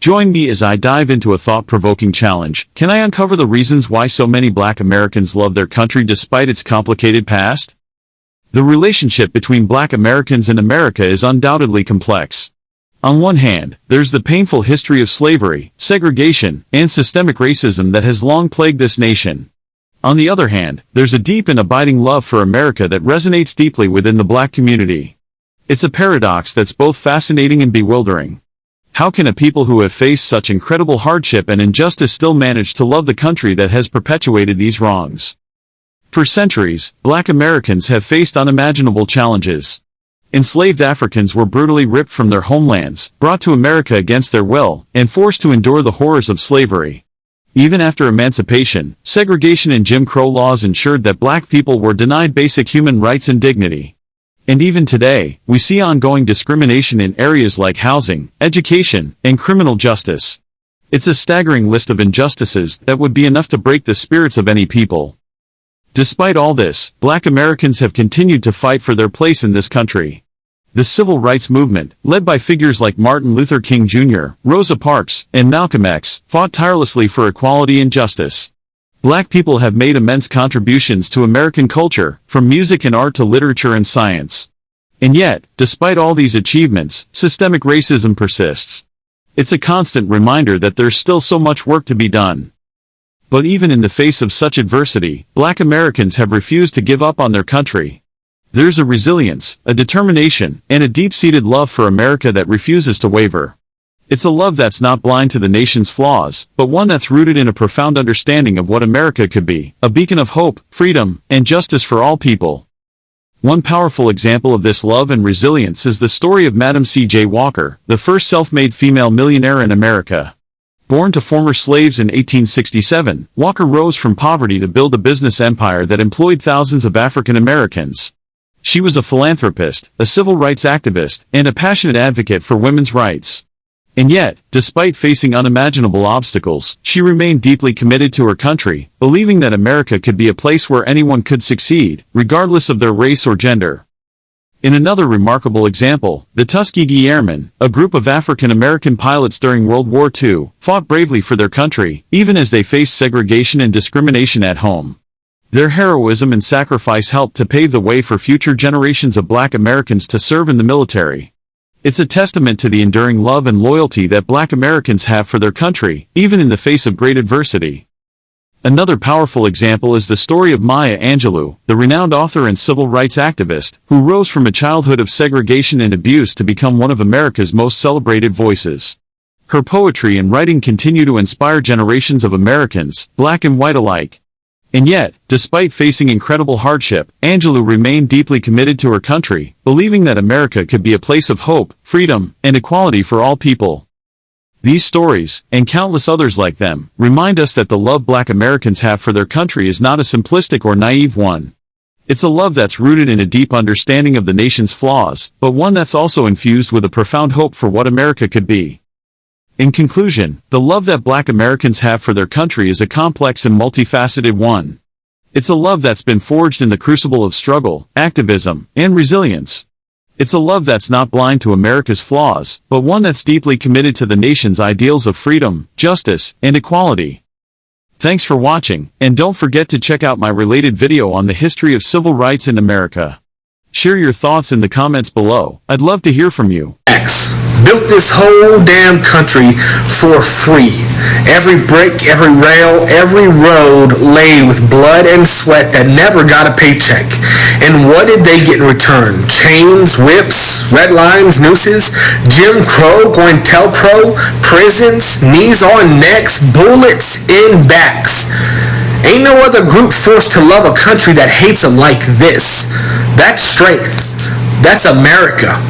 Join me as I dive into a thought-provoking challenge. Can I uncover the reasons why so many Black Americans love their country despite its complicated past? The relationship between Black Americans and America is undoubtedly complex. On one hand, there's the painful history of slavery, segregation, and systemic racism that has long plagued this nation. On the other hand, there's a deep and abiding love for America that resonates deeply within the Black community. It's a paradox that's both fascinating and bewildering. How can a people who have faced such incredible hardship and injustice still manage to love the country that has perpetuated these wrongs? For centuries, Black Americans have faced unimaginable challenges. Enslaved Africans were brutally ripped from their homelands, brought to America against their will, and forced to endure the horrors of slavery. Even after emancipation, segregation and Jim Crow laws ensured that Black people were denied basic human rights and dignity. And even today, we see ongoing discrimination in areas like housing, education, and criminal justice. It's a staggering list of injustices that would be enough to break the spirits of any people. Despite all this, Black Americans have continued to fight for their place in this country. The civil rights movement, led by figures like Martin Luther King Jr., Rosa Parks, and Malcolm X, fought tirelessly for equality and justice. Black people have made immense contributions to American culture, from music and art to literature and science. And yet, despite all these achievements, systemic racism persists. It's a constant reminder that there's still so much work to be done. But even in the face of such adversity, Black Americans have refused to give up on their country. There's a resilience, a determination, and a deep-seated love for America that refuses to waver. It's a love that's not blind to the nation's flaws, but one that's rooted in a profound understanding of what America could be, a beacon of hope, freedom, and justice for all people. One powerful example of this love and resilience is the story of Madam C.J. Walker, the first self-made female millionaire in America. Born to former slaves in 1867, Walker rose from poverty to build a business empire that employed thousands of African Americans. She was a philanthropist, a civil rights activist, and a passionate advocate for women's rights. And yet, despite facing unimaginable obstacles, she remained deeply committed to her country, believing that America could be a place where anyone could succeed, regardless of their race or gender. In another remarkable example, the Tuskegee Airmen, a group of African American pilots during World War II, fought bravely for their country, even as they faced segregation and discrimination at home. Their heroism and sacrifice helped to pave the way for future generations of Black Americans to serve in the military. It's a testament to the enduring love and loyalty that Black Americans have for their country, even in the face of great adversity. Another powerful example is the story of Maya Angelou, the renowned author and civil rights activist, who rose from a childhood of segregation and abuse to become one of America's most celebrated voices. Her poetry and writing continue to inspire generations of Americans, Black and white alike. And yet, despite facing incredible hardship, Angelou remained deeply committed to her country, believing that America could be a place of hope, freedom, and equality for all people. These stories, and countless others like them, remind us that the love Black Americans have for their country is not a simplistic or naive one. It's a love that's rooted in a deep understanding of the nation's flaws, but one that's also infused with a profound hope for what America could be. In conclusion, the love that Black Americans have for their country is a complex and multifaceted one. It's a love that's been forged in the crucible of struggle, activism, and resilience. It's a love that's not blind to America's flaws, but one that's deeply committed to the nation's ideals of freedom, justice, and equality. Thanks for watching, and don't forget to check out my related video on the history of civil rights in America. Share your thoughts in the comments below. I'd love to hear from you. Built this whole damn country for free. Every brick, every rail, every road laid with blood and sweat that never got a paycheck. And what did they get in return? Chains, whips, red lines, nooses, Jim Crow, COINTELPRO, prisons, knees on necks, bullets in backs. Ain't no other group forced to love a country that hates them like this. That's strength. That's America.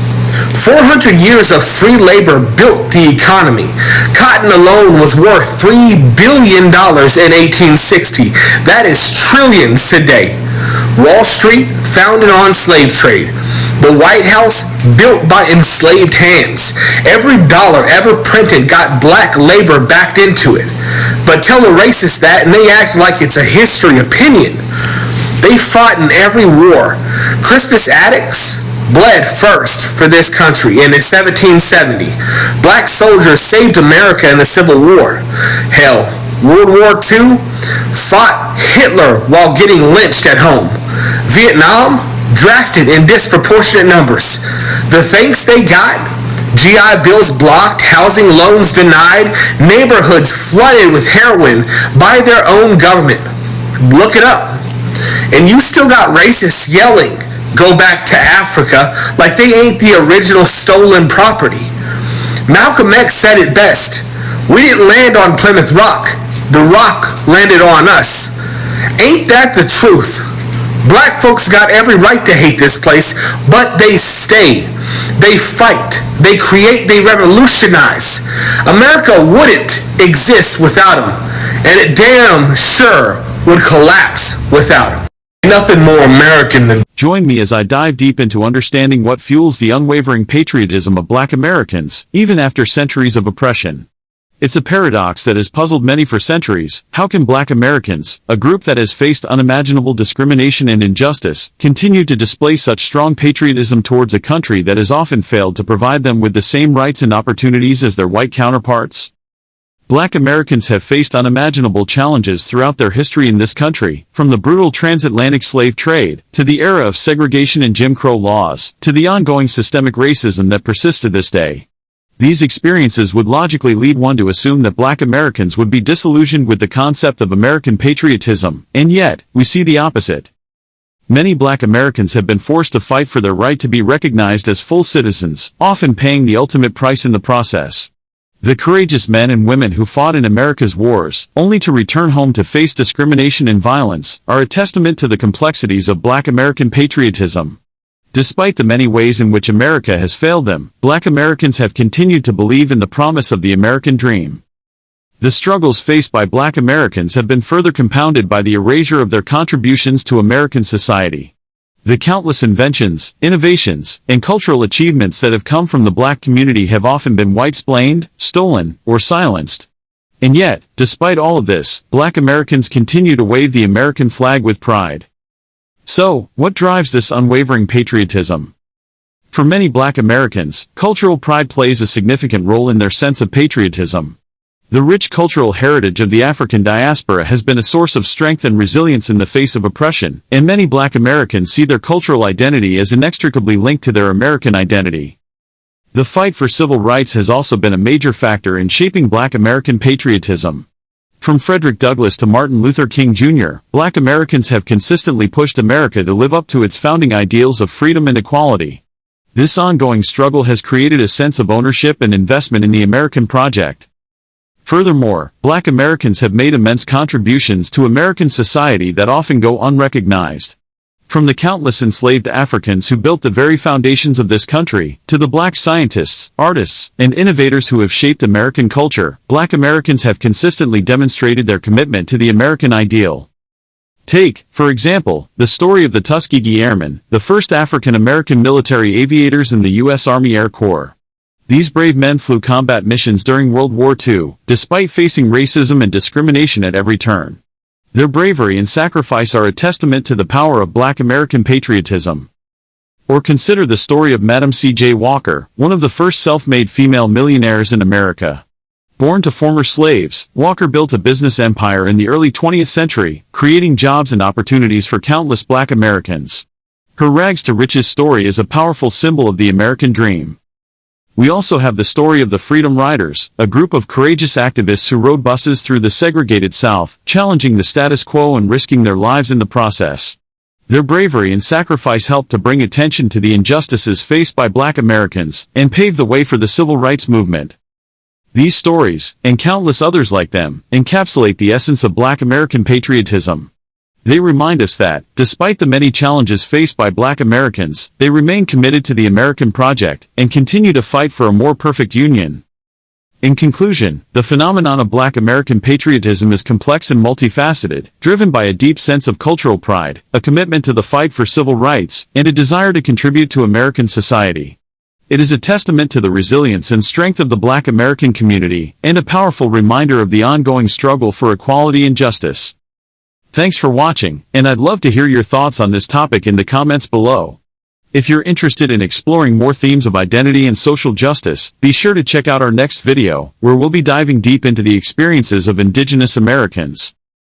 400 years of free labor built the economy. Cotton alone was worth $3 billion in 1860. That is trillions today. Wall Street, founded on slave trade. The White House, built by enslaved hands. Every dollar ever printed got Black labor backed into it. But tell a racist that and they act like it's a history opinion. They fought in every war. Crispus Attucks, bled first for this country, and in 1770, black soldiers saved America in the Civil War. Hell, World War II fought Hitler while getting lynched at home. Vietnam drafted in disproportionate numbers. The thanks they got: GI Bills blocked, housing loans denied, neighborhoods flooded with heroin by their own government. Look it up. And you still got racists yelling, "Go back to Africa," like they ain't the original stolen property. Malcolm X said it best: "We didn't land on Plymouth Rock. The rock landed on us." Ain't that the truth? Black folks got every right to hate this place, but they stay. They fight. They create. They revolutionize. America wouldn't exist without them, and it damn sure would collapse without them. Nothing more American than... Join me as I dive deep into understanding what fuels the unwavering patriotism of Black Americans, even after centuries of oppression. It's a paradox that has puzzled many for centuries. How can Black Americans, a group that has faced unimaginable discrimination and injustice, continue to display such strong patriotism towards a country that has often failed to provide them with the same rights and opportunities as their white counterparts? Black Americans have faced unimaginable challenges throughout their history in this country, from the brutal transatlantic slave trade, to the era of segregation and Jim Crow laws, to the ongoing systemic racism that persists to this day. These experiences would logically lead one to assume that Black Americans would be disillusioned with the concept of American patriotism, and yet, we see the opposite. Many Black Americans have been forced to fight for their right to be recognized as full citizens, often paying the ultimate price in the process. The courageous men and women who fought in America's wars, only to return home to face discrimination and violence, are a testament to the complexities of Black American patriotism. Despite the many ways in which America has failed them, Black Americans have continued to believe in the promise of the American dream. The struggles faced by Black Americans have been further compounded by the erasure of their contributions to American society. The countless inventions, innovations, and cultural achievements that have come from the Black community have often been white-splained, stolen, or silenced. And yet, despite all of this, Black Americans continue to wave the American flag with pride. So, what drives this unwavering patriotism? For many Black Americans, cultural pride plays a significant role in their sense of patriotism. The rich cultural heritage of the African diaspora has been a source of strength and resilience in the face of oppression, and many Black Americans see their cultural identity as inextricably linked to their American identity. The fight for civil rights has also been a major factor in shaping Black American patriotism. From Frederick Douglass to Martin Luther King Jr., Black Americans have consistently pushed America to live up to its founding ideals of freedom and equality. This ongoing struggle has created a sense of ownership and investment in the American project. Furthermore, Black Americans have made immense contributions to American society that often go unrecognized. From the countless enslaved Africans who built the very foundations of this country, to the Black scientists, artists, and innovators who have shaped American culture, Black Americans have consistently demonstrated their commitment to the American ideal. Take, for example, the story of the Tuskegee Airmen, the first African-American military aviators in the U.S. Army Air Corps. These brave men flew combat missions during World War II, despite facing racism and discrimination at every turn. Their bravery and sacrifice are a testament to the power of Black American patriotism. Or consider the story of Madam C.J. Walker, one of the first self-made female millionaires in America. Born to former slaves, Walker built a business empire in the early 20th century, creating jobs and opportunities for countless Black Americans. Her rags-to-riches story is a powerful symbol of the American dream. We also have the story of the Freedom Riders, a group of courageous activists who rode buses through the segregated South, challenging the status quo and risking their lives in the process. Their bravery and sacrifice helped to bring attention to the injustices faced by Black Americans, and pave the way for the civil rights movement. These stories, and countless others like them, encapsulate the essence of Black American patriotism. They remind us that, despite the many challenges faced by Black Americans, they remain committed to the American project, and continue to fight for a more perfect union. In conclusion, the phenomenon of Black American patriotism is complex and multifaceted, driven by a deep sense of cultural pride, a commitment to the fight for civil rights, and a desire to contribute to American society. It is a testament to the resilience and strength of the Black American community, and a powerful reminder of the ongoing struggle for equality and justice. Thanks for watching, and I'd love to hear your thoughts on this topic in the comments below. If you're interested in exploring more themes of identity and social justice, be sure to check out our next video, where we'll be diving deep into the experiences of Indigenous Americans.